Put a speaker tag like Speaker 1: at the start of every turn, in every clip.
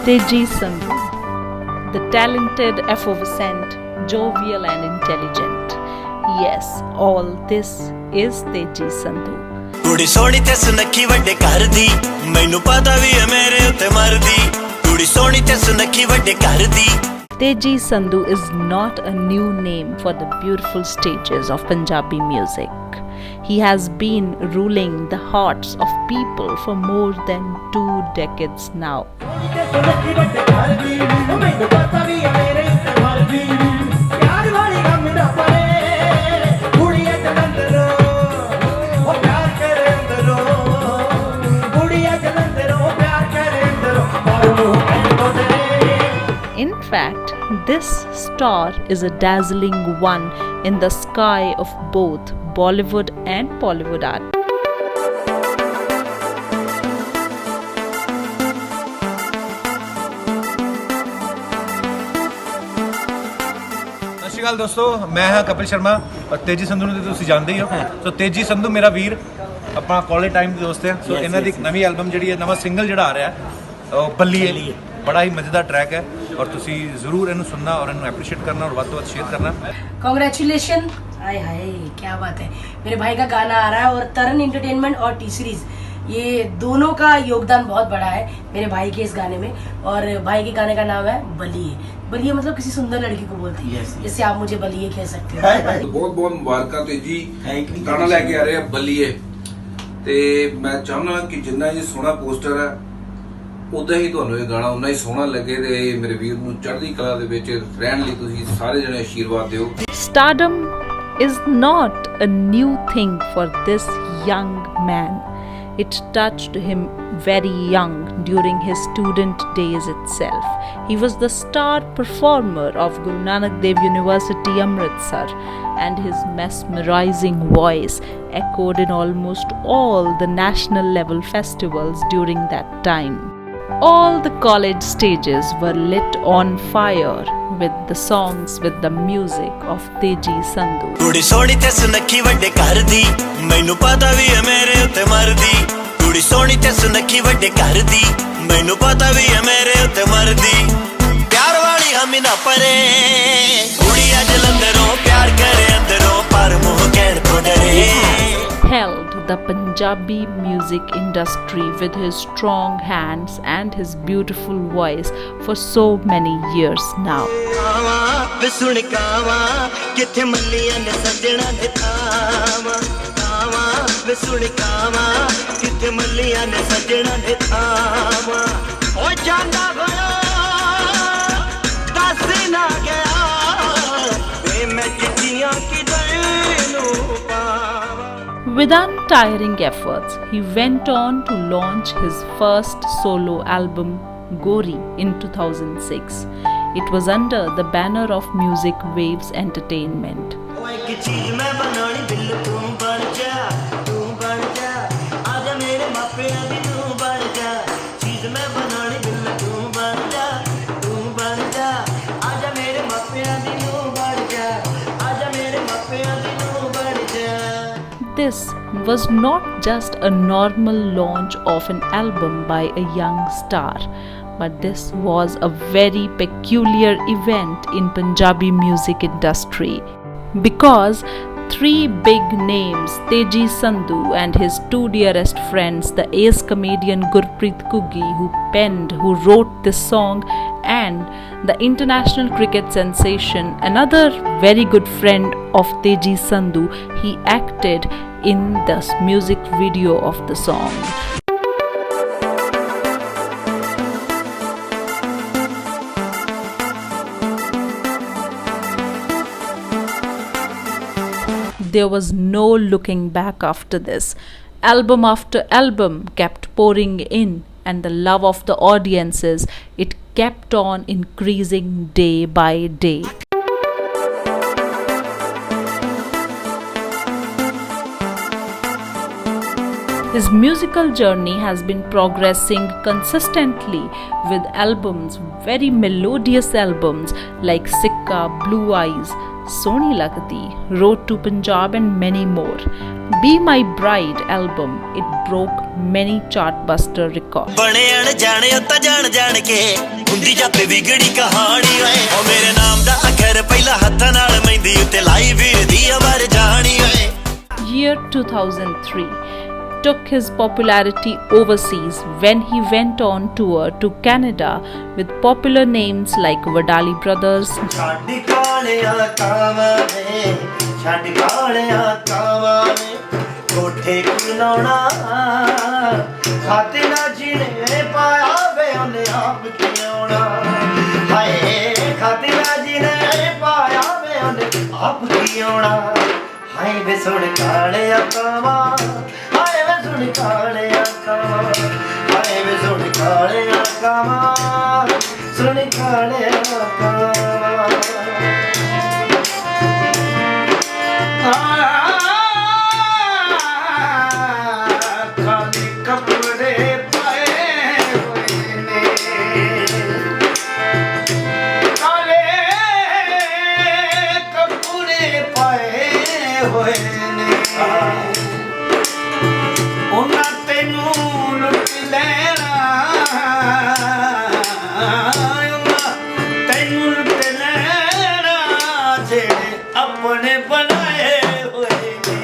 Speaker 1: Teji Sandhu, the talented, effervescent, jovial and intelligent. Yes, all this is Teji Sandhu.
Speaker 2: ਕੁੜੀ ਸੋਹਣੀ ਤੇ ਸੁਨੱਖੀ ਵੱਡੇ ਘਰ ਦੀ ਮੈਨੂੰ ਪਤਾ ਵੀ ਹੈ ਮੇਰੇ ਉੱਤੇ ਮਰਦੀ ਕੁੜੀ ਸੋਹਣੀ ਤੇ ਸੁਨੱਖੀ ਵੱਡੇ ਘਰ ਦੀ
Speaker 1: Teji Sandhu is not a new name for the beautiful stages of Punjabi music. He has been ruling the hearts of people for more than 2 decades now. In fact, this star is a dazzling one in the sky of both Bollywood and Bollywood art.
Speaker 3: ਸਤਿ ਸ਼੍ਰੀ ਅਕਾਲ ਦੋਸਤੋ, ਮੈਂ ਹਾਂ ਕਪਿਲ ਸ਼ਰਮਾ ਔਰ ਤੇਜੀ ਸੰਧੂ ਨੂੰ ਤੁਸੀਂ ਜਾਣਦੇ ਹੀ ਹੋ। ਸੋ ਤੇਜੀ ਸੰਧੂ ਮੇਰਾ ਵੀਰ ਆਪਣਾ ਕਾਲਜ ਟਾਈਮ ਦੇ ਦੋਸਤ ਹੈ। ਸੋ ਇਹਨਾਂ ਦੀ ਇੱਕ ਨਵੀਂ ਐਲਬਮ ਜਿਹੜੀ ਹੈ, ਨਵਾਂ ਸਿੰਗਲ ਜਿਹੜਾ ਆ ਰਿਹਾ ਉਹ ਬੱਲੀਏ, ਬੜਾ ਹੀ ਮਜ਼ੇਦਾਰ ट्रैक है और तुसी जरूर इन्हू सुनना और इन्हू एप्रिशिएट करना और ਵੱਧ ਤੋਂ ਵੱਧ शेयर करना।
Speaker 4: कांग्रेचुलेशन, हाय हाय क्या बात है। मेरे भाई का गाना आ रहा है और तरन एंटरटेनमेंट और टी सीरीज, ये दोनों का योगदान बहुत बड़ा है मेरे भाई के इस गाने में। और भाई के गाने का नाम है बलिए। बलिए मतलब किसी सुंदर लड़की को बोलती है, जिससे आप मुझे बलिए कह सकते हो।
Speaker 5: बहुत बहुत मुबारक तेजी गाना लेके आ रहे हैं बलिए। ਤੇ ਮੈਂ ਚਾਹੁੰਦਾ ਕਿ ਜਿੰਨਾ ਇਹ ਸੋਹਣਾ ਪੋਸਟਰ ਹੈ ਉਦਾਂ ਹੀ ਤੁਹਾਨੂੰ ਇਹ ਗਾਣਾ ਉਨਾ ਹੀ ਸੋਹਣਾ ਲੱਗੇ ਤੇ ਮੇਰੇ ਵੀਰ ਨੂੰ ਚੜ੍ਹਦੀ ਕਲਾ ਦੇ ਵਿੱਚ ਰਹਿਣ ਲਈ ਤੁਸੀਂ ਸਾਰੇ ਜਣੇ ਆਸ਼ੀਰਵਾਦ ਦਿਓ।
Speaker 1: Stardom is not a new thing for this young man. It touched him very young during his student days itself. He was the star performer of Guru Nanak Dev University, Amritsar, and his mesmerizing voice echoed in almost all the national level festivals during that time. All the college stages were lit on fire with the songs, with the music of Teji Sandhu.
Speaker 2: ਕੁੜੀ ਸੋਹਣੀ ਤੇ ਸੁਨੱਖੀ ਵੱਡੇ ਘਰ ਦੀ ਮੈਨੂੰ ਪਤਾ ਵੀ ਹੈ ਮੇਰੇ ਉੱਤੇ ਮਰਦੀ ਕੁੜੀ ਸੋਹਣੀ ਤੇ ਸੁਨੱਖੀ ਵੱਡੇ ਘਰ ਦੀ ਮੈਨੂੰ ਪਤਾ ਵੀ ਹੈ ਮੇਰੇ ਉੱਤੇ ਮਰਦੀ ਪਿਆਰ ਵਾਲੀ ਹਮੀ ਨਾ ਪਰੇ ਕੁੜੀ ਆ ਜਲੰਧਰੋਂ ਪਿਆਰ ਕਰੇ ਅੰਦਰੋਂ ਪਰ ਮੂੰਹ ਕਹਿਣ ਤੋਂ ਡਰੇ
Speaker 1: Held the Punjabi music industry with his strong hands and his beautiful voice for so many years now.
Speaker 2: ਵੇ ਸੁਣ ਕਾਵਾ ਕਿੱਥੇ ਮੱਲੀਆਂ ਨੇ ਸੱਜਣਾ ਨੇ ਥਾਵਾਂ ਕਾਵਾ ਵੇ ਸੁਣ ਕਾਵਾ ਕਿੱਥੇ ਮੱਲੀਆਂ ਨੇ ਸੱਜਣਾ ਨੇ ਥਾਵਾਂ ਓ ਜਾਂਦਾ ਹੋਇਆ ਦੱਸ ਨਾ ਗਿਆ ਵੇ ਮੈਂ ਚਿੱਠੀਆਂ ਕਿਧਰ ਨੂੰ ਪਾਵਾਂ।
Speaker 1: With untiring efforts, he went on to launch his first solo album, Gori, in 2006. It was under the banner of Music Waves Entertainment. This was not just a normal launch of an album by a young star, but this was a very peculiar event in Punjabi music industry because 3 big names, Teji Sandhu and his 2 dearest friends, the ace comedian Gurpreet Kuggi, who wrote this song, and the international cricket sensation, another very good friend of Teji Sandhu, he acted in the music video of the song. There was no looking back after this. Album after album kept pouring in, and the love of the audiences, it kept on increasing day by day. His musical journey has been progressing consistently with albums, very melodious albums like Sikka, Blue Eyes, Soni Lagdi, Road to Punjab and many more. Be My Bride album, it broke many chartbuster records.
Speaker 2: ਬਣੇ ਅਣਜਾਣੇ ਤਾਂ ਜਾਣ ਜਾਣ ਕੇ ਹੁੰਦੀ ਜਾਪੇ ਵਿਗੜੀ ਕਹਾਣੀ ਓਏ ਓ ਮੇਰੇ ਨਾਮ ਦਾ ਅਖਰ ਪਹਿਲਾ ਹੱਥਾਂ ਨਾਲ ਮਹਿੰਦੀ ਉੱਤੇ ਲਾਈ ਵੀਰ ਦੀ ਅਵਰ ਜਾਣੀ ਓਏ
Speaker 1: Year 2003 took his popularity overseas when he went on tour to Canada with popular names like Vadali Brothers,
Speaker 2: ਛੱਡ ਕਾਲਿਆਂ ਕਾਵਾਂ ਨੇ ਛੱਡ ਕਾਲਿਆਂ ਕਾਵਾਂ ਨੇ ਕੋਠੇ ਕੁਲਾਉਣਾ ਖਾਤੇ ਨਾ ਜਿਹਨੇ ਪਾਇਆ ਵੇ ਉਹਨੇ ਆਪ ਕਿਉਣਾ ਹਾਏ ਖਾਤੇ ਨਾ ਜਿਹਨੇ ਪਾਇਆ ਵੇ ਉਹਨੇ ਆਪ ਕਿਉਣਾ ਹਾਏ ਵੇ ਸੁਣ ਕਾਲਿਆਂ ਕਾਵਾਂ ਹਾਏ ਵੇ ਸੁਣ ਕਾਲਿਆਂ ਕਾਵਾਂ ਹਾਏ ਵੇ ਸੁਣ ਕਾਲਿਆਂ ਕਾਵਾਂ ਸੁਣ ਕਾਲਿਆਂ ਕਾਵਾਂ ਖਾਲੀ ਕੱਪੜੇ ਪਾਏ ਹੋਏ ਨੇ ਕਾਲੇ ਕੱਪੜੇ ਪਾਏ ਹੋਏ ਨੇ ਉਹਨਾਂ ਤੈਨੂੰ ਲੁੱਟ ਲੈਣਾ ਉਹਨਾਂ ਤੈਨੂੰ ਲੁੱਟ ਲੈਣਾ ਜਿਹੜੇ ਆਪਣੇ ਬਣਾਏ ਹੋਏ ਨੇ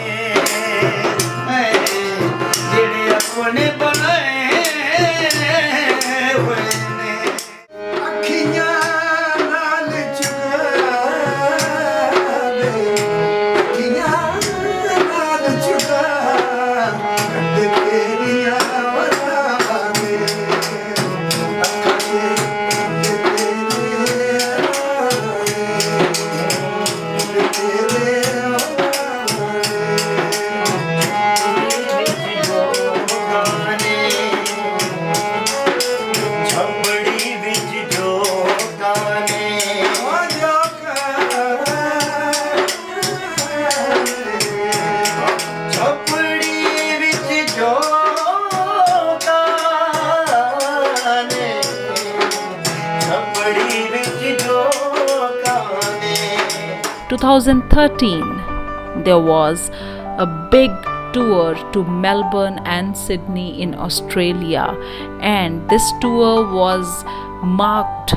Speaker 2: ਜਿਹੜੇ ਆਪਣੇ ਬਣਾਏ ਹੋਏ ਨੇ ਅੱਖੀਆਂ ਨਾਲ ਚੁਗਾਵੇ ਅੱਖੀਆਂ ਨਾਲ ਚੁਗਾ ਕੱਢ ਤੇਰੀਆਂ ਵਰਾਵੇ ਅੱਖਾਂ ਛੱਪੜੀ ਵਿੱਚ ਜੋ ਗਾਣੇ ਛੱਪੜੀ ਵਿੱਚ ਜੋ ਗਾਣੇ ਛੱਪੜੀ ਵਿੱਚ ਜੋ ਗਾਣੇ
Speaker 1: 2013, there was a big tour to Melbourne and Sydney in Australia, and this tour was marked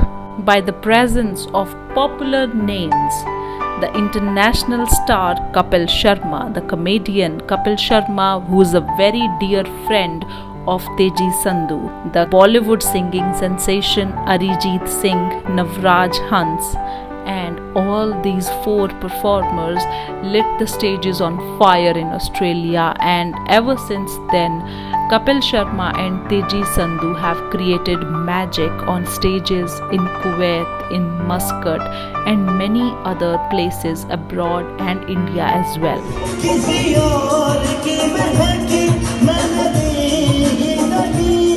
Speaker 1: by the presence of popular names. The international star Kapil Sharma, the comedian Kapil Sharma, who is a very dear friend of Teji Sandhu, the Bollywood singing sensation Arijit Singh, Navraj Hans, and all these four performers lit the stages on fire in Australia, and ever since then Kapil Sharma and Teji Sandhu have created magic on stages in Kuwait, in Muscat and many other places abroad and India as well.
Speaker 2: किसी और की महकी महकी नहीं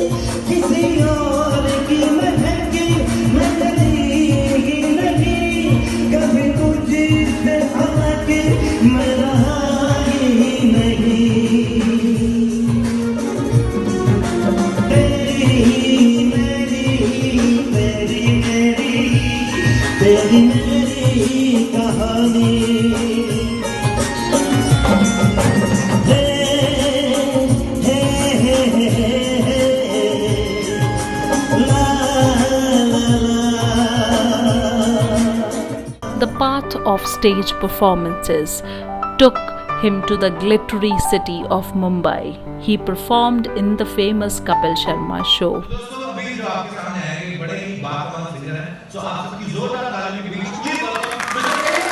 Speaker 2: किसी और की महकी महकी नहीं कभी तुझसे हटके मैं रहा ही नहीं तेरी मेरी कहानी
Speaker 1: The path of stage performances took him to the glittery city of Mumbai. He performed in the famous Kapil Sharma show.
Speaker 3: दोस्तों अभी जो आपके सामने है ये बड़े ही बातमान सिंगर हैं सो आप सबकी जोरदार तालियों के बीच please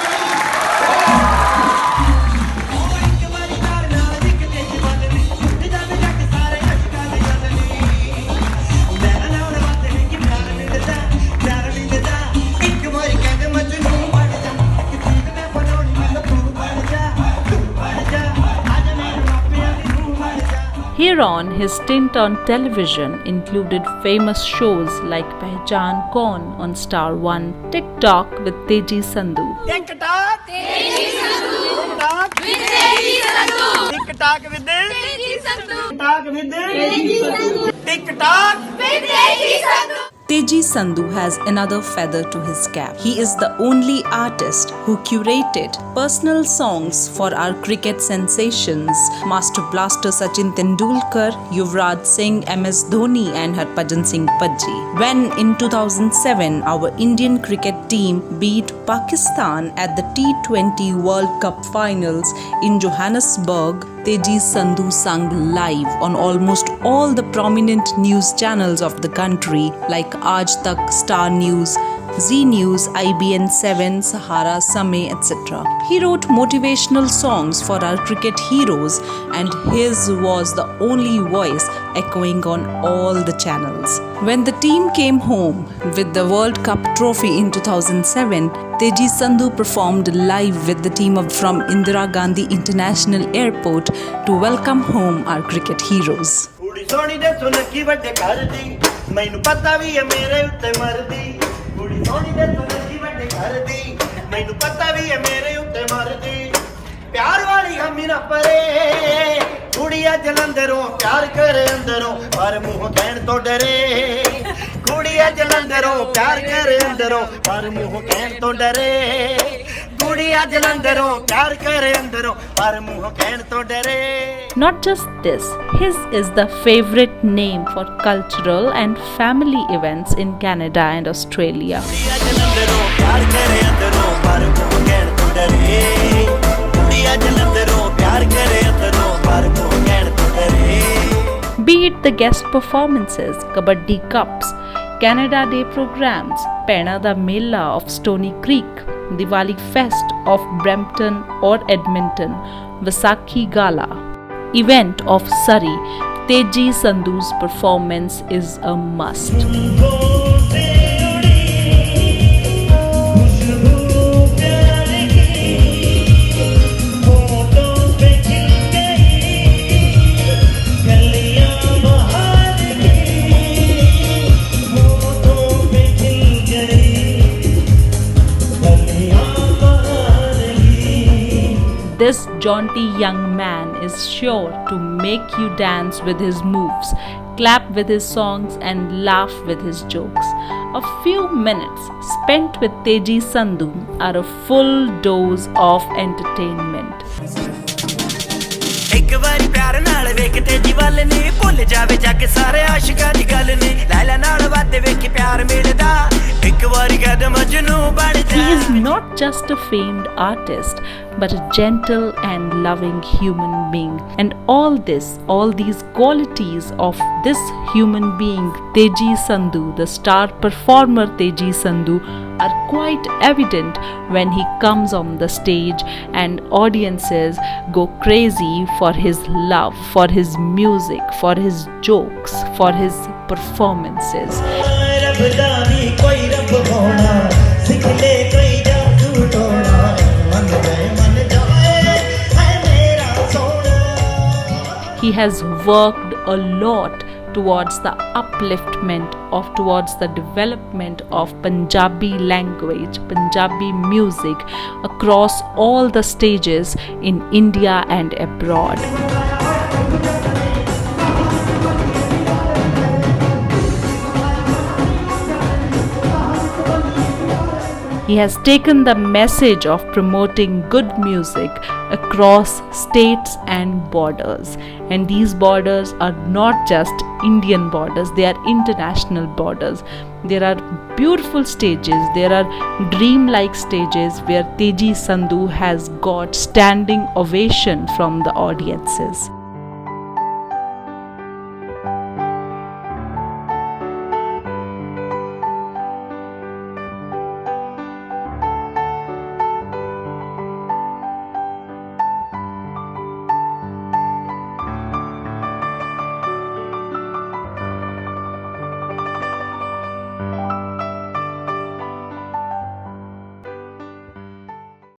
Speaker 1: Hereon, his stint on television included famous shows like Pehchan Kaun on Star 1, TikTok with Teji Sandhu,
Speaker 2: TikTok with Teji Sandhu TikTok with Teji Sandhu
Speaker 6: Teji Sandhu has another feather to his cap. He is the only artist who curated personal songs for our cricket sensations Master Blaster Sachin Tendulkar, Yuvraj Singh, MS Dhoni and Harbhajan Singh Pajji. When in 2007 our Indian cricket team beat Pakistan at the T20 World Cup finals in Johannesburg, Teji Sandhu sang live on almost all the prominent news channels of the country like Aaj Tak, Star News, Z News, IBN 7, Sahara, Samay, etc. He wrote motivational songs for our cricket heroes and his was the only voice echoing on all the channels. When the team came home with the World Cup trophy in 2007, Teji Sandhu performed live with the team from Indira Gandhi International Airport to welcome home our cricket heroes.
Speaker 7: ਕੁੜੀ ਸੋਹਣੀ ਦੇ ਸੁਨੱਖੀ ਵੱਡੇ ਘਰ ਦੀ ਮੈਨੂੰ ਪਤਾ ਵੀ ਹੈ ਮੇਰੇ ਉੱਤੇ ਮਰਦੀ ਕੁੜੀ ਸੋਹਣੀ ਦੇ ਸੁਨੱਖੀ ਵੱਡੇ ਘਰ ਦੀ ਮੈਨੂੰ ਪਤਾ ਵੀ ਹੈ ਮੇਰੇ ਉੱਤੇ ਮਰਦੀ ਪਿਆਰ ਵਾਲੀ ਹਮੀ ਨਾ ਪਰੇ ਕੁੜੀਆ ਜਲੰਧਰੋਂ ਪਿਆਰ ਕਰੇ ਅੰਦਰੋਂ ਪਰ ਮੂੰਹ ਕਹਿਣ ਤੋਂ ਡਰੇ ਕੁੜੀਆ ਜਲੰਧਰੋਂ ਪਿਆਰ ਕਰੇ ਅੰਦਰੋਂ ਪਰ ਮੂੰਹ ਕਹਿਣ ਤੋਂ ਡਰੇ ਕੁੜੀਆ ਜਲੰਧਰੋਂ ਪਿਆਰ ਕਰੇ ਅੰਦਰੋਂ ਪਰ ਮੂੰਹ ਕਹਿਣ ਤੋਂ ਡਰੇ
Speaker 1: Not just this, his is the favorite name for cultural and family events in Canada and Australia. Be it the guest performances, Kabaddi Cups, Canada Day programs, Pehna da Mela of Stony Creek, Diwali Fest of Brampton or Edmonton, Vaisakhi Gala, event of Surrey, Teji Sandhu's performance is a must. This jaunty young man is sure to make you dance with his moves, clap with his songs and laugh with his jokes. A few minutes spent with Teji Sandhu are a full dose of entertainment.
Speaker 2: ਇੱਕ ਵਾਰੀ ਪਿਆਰ ਨਾਲ ਵੇਖ ਤੇਜੀ ਵੱਲ ਨੀ ਭੁੱਲ ਜਾਵੇ ਜੱਗ ਸਾਰੇ ਆਸ਼ਿਕਾਂ ਦੀ ਗੱਲ ਨੀ ਲੈਲਾ ਨਾਲ ਵਾਦੇ ਵੇਖ ਪਿਆਰ ਮਿਲਦਾ ਇੱਕ ਵਾਰੀ ਕਦਮ ਮਜਨੂ ਬਣ ਜਾ
Speaker 1: He is not just a famed artist but a gentle and loving human being, and all these qualities of this human being Teji Sandhu, the star performer Teji Sandhu, are quite evident when he comes on the stage and audiences go crazy for his love, for his music, for his jokes, for his performances. He has worked a lot towards the upliftment towards the development of Punjabi language, Punjabi music across all the stages in India and abroad. He has taken the message of promoting good music across states and borders. And these borders are not just Indian borders, they are international borders. There are beautiful stages, there are dreamlike stages where Teji Sandhu has got standing ovation from the audiences.